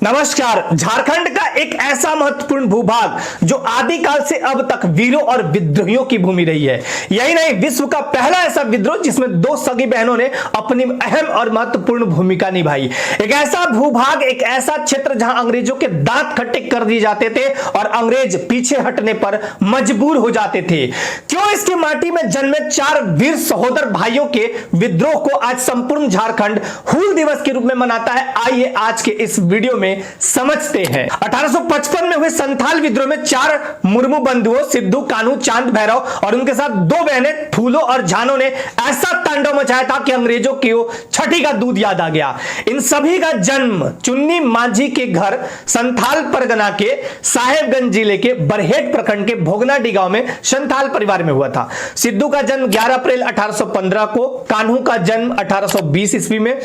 नमस्कार। झारखंड का एक ऐसा महत्वपूर्ण भूभाग जो आदिकाल से अब तक वीरों और विद्रोहियों की भूमि रही है। यही नहीं, विश्व का पहला ऐसा विद्रोह जिसमें दो सगी बहनों ने अपनी अहम और महत्वपूर्ण भूमिका निभाई। एक ऐसा भूभाग, एक ऐसा क्षेत्र जहां अंग्रेजों के दांत खट्टे कर दिए जाते थे और अंग्रेज पीछे हटने पर मजबूर हो जाते थे। क्यों इसकी माटी में जन्मे चार वीर सहोदर भाइयों के विद्रोह को आज संपूर्ण झारखंड हूल दिवस के रूप में मनाता है, आइए आज के इस वीडियो में समझते हैं। 1855 में हुए संथाल विद्रोह में चार मुर्मू बंधुओं सिद्धू, कान्हू, चांद, भैरव और उनके साथ दो बहनें फूलो और झानो ने ऐसा तांडव मचाया था कि अंग्रेजों को छठी का दूध याद आ गया। इन सभी का जन्म चुन्नी माझी के घर संथाल परगना के साहेबगंज जिले के बरहेट प्रखंड के भोगनाडी गांव में संथाल परिवार में हुआ था। सिद्धू का जन्म 11 अप्रैल 1815 को, कान्हू का जन्म 1820 ईस्वी में,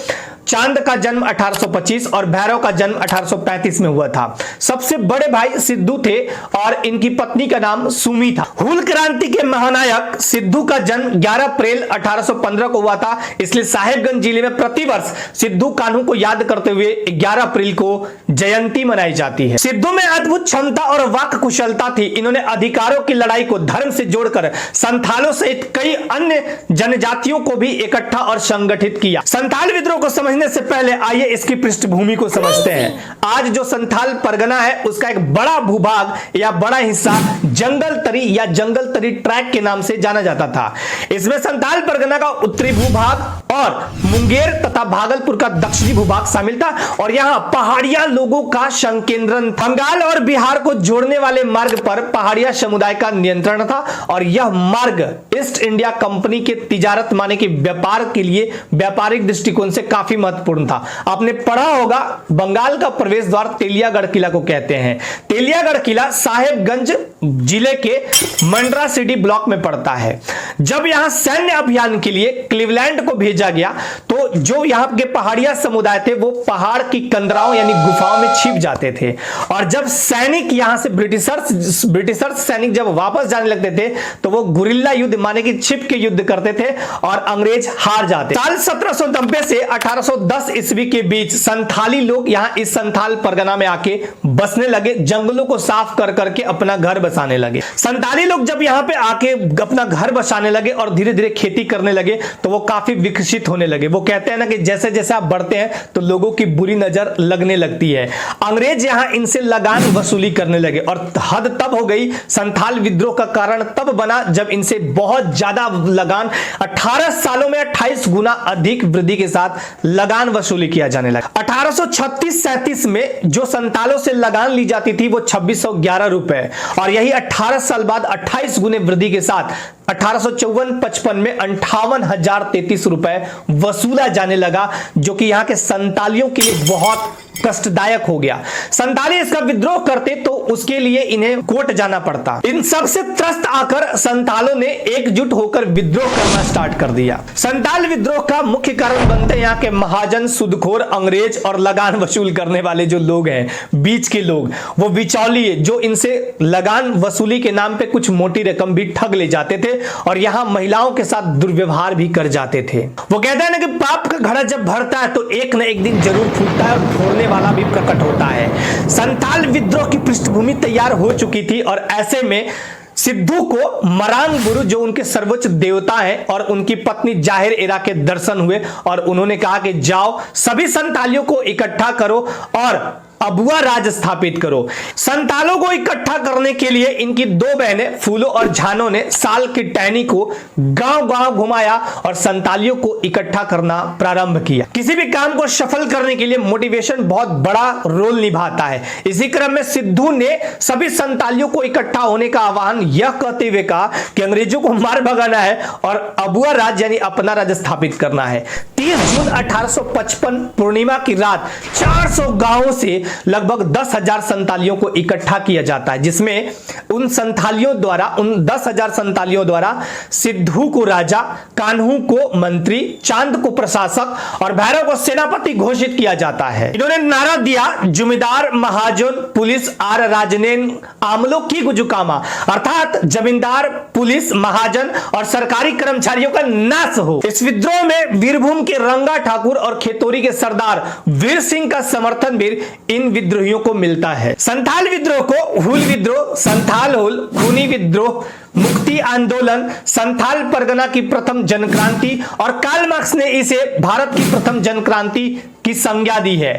चांद का जन्म 1825 और भैरव का जन्म 1835 में हुआ था। सबसे बड़े भाई सिद्धू थे और इनकी पत्नी का नाम सुमी था। हूल क्रांति के महानायक सिद्धू का जन्म 11 अप्रैल 1815 को हुआ था, इसलिए साहेबगंज जिले में प्रतिवर्ष सिद्धू कान्हू को याद करते हुए 11 अप्रैल को जयंती मनाई जाती है। सिद्धू में अद्भुत क्षमता और वाक कुशलता थी। इन्होंने अधिकारों की लड़ाई को धर्म से जोड़कर संथालों सहित कई अन्य जनजातियों को भी इकट्ठा और संगठित किया। संथाल विद्रोह को समझने से पहले आइए इसकी पृष्ठभूमि को समझते हैं। आज जो संथाल परगना है उसका एक बड़ा भूभाग या बड़ा हिस्सा जंगल तरी या जंगल तरी ट्रैक के नाम से जाना जाता था। इसमें संथाल परगना का उत्तरी भूभाग और मुंगेर तथा भागलपुर का दक्षिणी भूभाग शामिल था और यहां पहाड़िया लोगों का संकेंद्रण था। बंगाल और बिहार को जोड़ने वाले मार्ग पर पहाड़िया समुदाय का नियंत्रण था और यह मार्ग ईस्ट इंडिया कंपनी के तिजारत माने कि व्यापार के लिए व्यापारिक दृष्टिकोण से काफी महत्वपूर्ण था। आपने पढ़ा होगा बंगाल का प्रवेश द्वार तेलियागढ़ किला को कहते हैं। तेलियागढ़ किला साहेबगंज जिले के मंडरा सिटी ब्लॉक में पड़ता है। जब यहां सैन्य अभियान के लिए क्लीवलैंड को भेजा गया तो जो यहां के पहाड़िया समुदाय थे वो पहाड़ की कंदराओं यानी गुफाओं में छिप जाते थे और जब सैनिक यहां से ब्रिटिशर्स सैनिक जब वापस जाने लगते थे तो वो गुरिल्ला युद्ध माने कि छिप के युद्ध करते थे और अंग्रेज हार जाते। साल 1790 से 1810 ईस्वी के बीच संथाली लोग यहां इस संथाल परगना में आके बसने लगे, जंगलों को साफ कर करके अपना घर बसाने लगे। संथाली लोग जब यहां पे आके अपना घर बसाने लगे और धीरे धीरे खेती करने लगे तो वो काफी विकसित होने लगे। वो कहते हैं ना कि जैसे जैसे आप बढ़ते हैं तो लोगों की बुरी नजर लगने लगती है। अंग्रेज यहां इनसे लगान वसूली करने लगे और हद तब हो गई, संथाल विद्रोह का कारण तब बना जब इनसे बहुत ज्यादा लगान 18 सालों में 28 गुना अधिक वृद्धि के साथ लगान वसूली किया जाने लगा। 1836-37 में जो संतालों से लगान ली जाती थी वो 2611 रुपए और यही 18 साल बाद 28 गुने वृद्धि के साथ 1854-55 में 58,033 रुपए वसूला जाने लगा, जो कि यहां के संतालियों के लिए बहुत कष्टदायक हो गया। संताली इसका विद्रोह करते तो उसके लिए इन्हें कोर्ट जाना पड़ता। इन सब से त्रस्त आकर संतालों ने एकजुट होकर विद्रोह करना स्टार्ट कर दिया। संताल विद्रोह का मुख्य कारण बनते यहाँ के महाजन, सुदखोर, अंग्रेज और लगान वसूल करने वाले जो लोग हैं, बीच के लोग, वो बिचौलिए जो इनसे लगान वसूली के नाम पे कुछ मोटी रकम भी ठग ले जाते थे और यहाँ महिलाओं के साथ दुर्व्यवहार भी कर जाते थे। वो कहते हैं ना कि पाप का घड़ा जब भरता है तो एक न एक दिन जरूर फूटता है और फोड़ने वाला भी प्रकट होता है। संथाल विद्रोह की पृष्ठभूमि तैयार हो चुकी थी और ऐसे में सिद्धू को मरांग गुरु जो उनके सर्वोच्च देवता हैं और उनकी पत्नी जाहिर एरा के दर्शन हुए और उन्होंने कहा कि जाओ सभी संथालियों को इकट्ठा करो और अबुआ राज स्थापित करो। संतालों को इकट्ठा करने के लिए इनकी दो बहनें फूलो और झानो ने साल की टहनी को गांव-गांव घुमाया और संतालियों को इकट्ठा करना प्रारंभ किया। किसी भी काम को सफल करने के लिए मोटिवेशन बहुत बड़ा रोल निभाता है। इसी क्रम में सिद्धू ने सभी संतालियों को इकट्ठा होने का आह्वान यह कहते हुए कहा कि अंग्रेजों को मार भगाना है और अबुआ राज यानी अपना राज स्थापित करना है। 30 जून 1855 पूर्णिमा की रात 400 गांवों से लगभग 10,000 संतालियों को इकट्ठा किया जाता है, जिसमें उन 10,000 संतालियों द्वारा सिद्धू को राजा, कान्हू को मंत्री, चांद को प्रशासक और भैरव को सेनापति घोषित किया जाता है। इन्होंने नारा दिया, जमींदार महाजन पुलिस आर राजनेन आमलों की गुजुकामा, अर्थात जमींदार, पुलिस, महाजन और सरकारी कर्मचारियों का नाश हो। इस विद्रोह में वीरभूम के रंगा ठाकुर और खेतोरी के सरदार वीर सिंह का समर्थन भी इन इन विद्रोहियों को मिलता है। संथाल विद्रोह को हुल विद्रोह, संथाल हुल, खूनी विद्रोह, मुक्ति आंदोलन, संथाल परगना की प्रथम जनक्रांति और कार्ल मार्क्स ने इसे भारत की प्रथम जनक्रांति की संज्ञा दी है।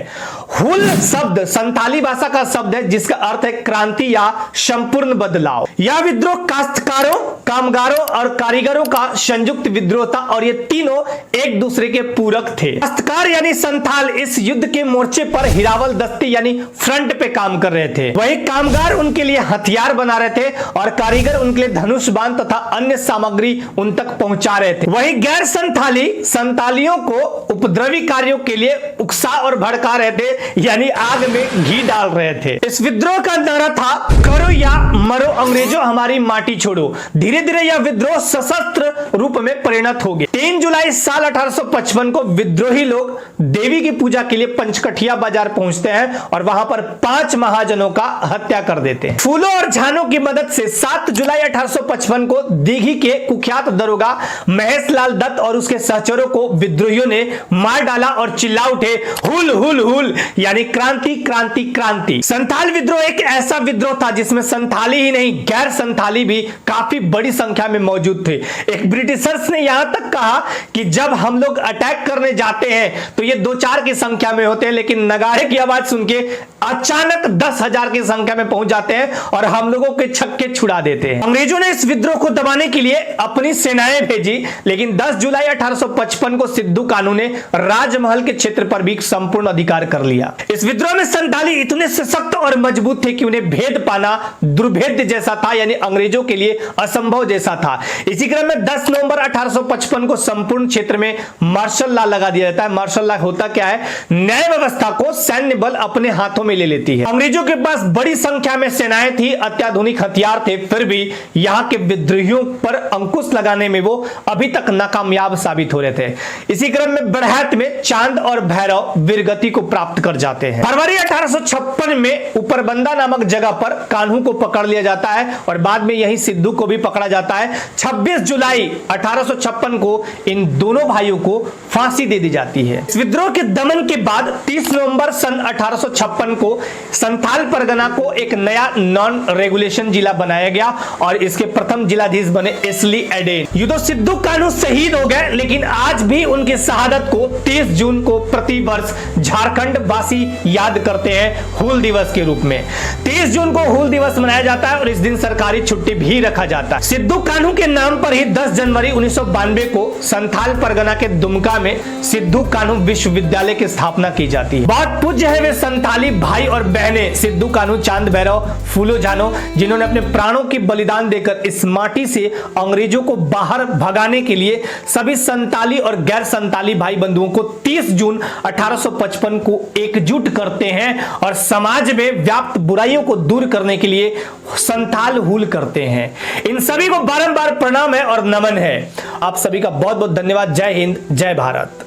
हुल शब्द संथाली भाषा का शब्द है जिसका अर्थ है क्रांति या संपूर्ण बदलाव। यह विद्रोह काश्तकारों, कामगारों और कारीगरों का संयुक्त विद्रोह था और ये तीनों एक दूसरे के पूरक थे। काश्तकार यानी संथाल इस युद्ध के मोर्चे पर हिरावल दस्ते यानी फ्रंट पे काम कर रहे थे, वहीं कामगार उनके लिए हथियार बना रहे थे और कारीगर उनके लिए धनुष बाण तथा अन्य सामग्री उन तक पहुंचा रहे थे। वहीं गैर संथाली संथालियों को उपद्रवी कार्यों के लिए उकसा और भड़का रहे थे यानी आग में घी डाल रहे थे। इस विद्रोह का नारा था करो या मरो अंग्रेजों हमारी माटी छोड़ो। धीरे धीरे यह विद्रोह सशस्त्र रूप में परिणत हो गया। 3 जुलाई साल 1855 को विद्रोही लोग देवी की पूजा के लिए पंचकठिया बाजार पहुंचते हैं और वहां पर 5 महाजनों का हत्या कर देते हैं। फूलों और झानों की मदद से 7 जुलाई 1855 को दीघी के कुख्यात दरोगा महेश लाल दत्त और उसके सहचरों को विद्रोहियों ने मार डाला और चिल्ला उठे हुल हुल हुल यानी क्रांति क्रांति क्रांति। संथाल विद्रोह एक ऐसा विद्रोह था जिसमें संथाली ही नहीं गैर संथाली भी काफी बड़ी संख्या में मौजूद थे। एक ब्रिटिशर्स ने यहां तक कहा कि जब हम लोग अटैक करने जाते हैं तो ये 2-4 की संख्या में होते हैं, लेकिन नगाड़े की आवाज सुन के अचानक 10,000 की संख्या में पहुंच जाते हैं और हम लोगों के छक्के छुड़ा देते हैं। अंग्रेजों ने इस विद्रोह को दबाने के लिए अपनी सेनाएं भेजी, लेकिन 10 जुलाई 1855 को सिद्धू कानू ने राजमहल के क्षेत्र पर भी संपूर्ण अधिकार कर लिया। इस विद्रोह में संथाली इतने सशक्त और मजबूत थे कि उन्हें भेद पाना दुर्भेद्य जैसा था यानी अंग्रेजों के लिए असंभव जैसा था। इसी क्रम में 10 नवंबर 1855 को संपूर्ण क्षेत्र में मार्शल लॉ लगा दिया जाता है। मार्शल लॉ होता क्या है? न्याय व्यवस्था को सैन्य बल अपने हाथों में ले लेती है। अंग्रेजों के पास बड़ी संख्या में सेनाएं थी, अत्याधुनिक हथियार थे, फिर भी यहां के विद्रोहियों पर अंकुश लगाने में वो अभी तक नाकामयाब साबित हो रहे थे। इसी क्रम में बरहत में चांद और भैरव वीरगति को प्राप्त कर जाते हैं। फरवरी 1856 में ऊपरबंदा नामक जगह पर कान्हू को पकड़ लिया जाता है और बाद में यही सिद्धू को भी पकड़ा जाता है। 26 जुलाई 1856 को इन दोनों भाइयों को फांसी दे दी जाती है। इस विद्रोह के दमन के बाद 30 नवंबर सन 1856 को संथाल परगना को एक नया नॉन रेगुलेशन जिला बनाया गया और इसके प्रथम जिलाधीश बने एस्ली एडेन। यूं सिद्धू कान्हू शहीद हो गए, लेकिन आज भी उनकी शहादत को 30 जून को प्रति वर्ष झारखंड वासी याद करते हैं हूल दिवस के रूप में। 30 जून को हूल दिवस मनाया जाता है और इस दिन सरकारी छुट्टी भी रखा जाता है। सिद्धू कान्हू के नाम पर ही 10 जनवरी 1992 को संथाल परगना के दुमका में सिद्धू कान्हू विश्वविद्यालय की स्थापना की जाती है। बहुत पूज्य है वे संथाली भाई और बहनें सिद्धू कान्हू, चांद भैरव, फूलो झानो, जिन्होंने अपने प्राणों की बलिदान देकर इस माटी से अंग्रेजों को बाहर भगाने के लिए सभी संथाली और गैर संथाली भाई बंधुओं को 30 जून 1855 को एकजुट करते हैं और समाज में व्याप्त बुराइयों को दूर करने के लिए संथाल हूल करते हैं। इन सभी को बारंबार प्रणाम है और नमन है। आप सभी का बहुत बहुत धन्यवाद। जय हिंद, जय भारत।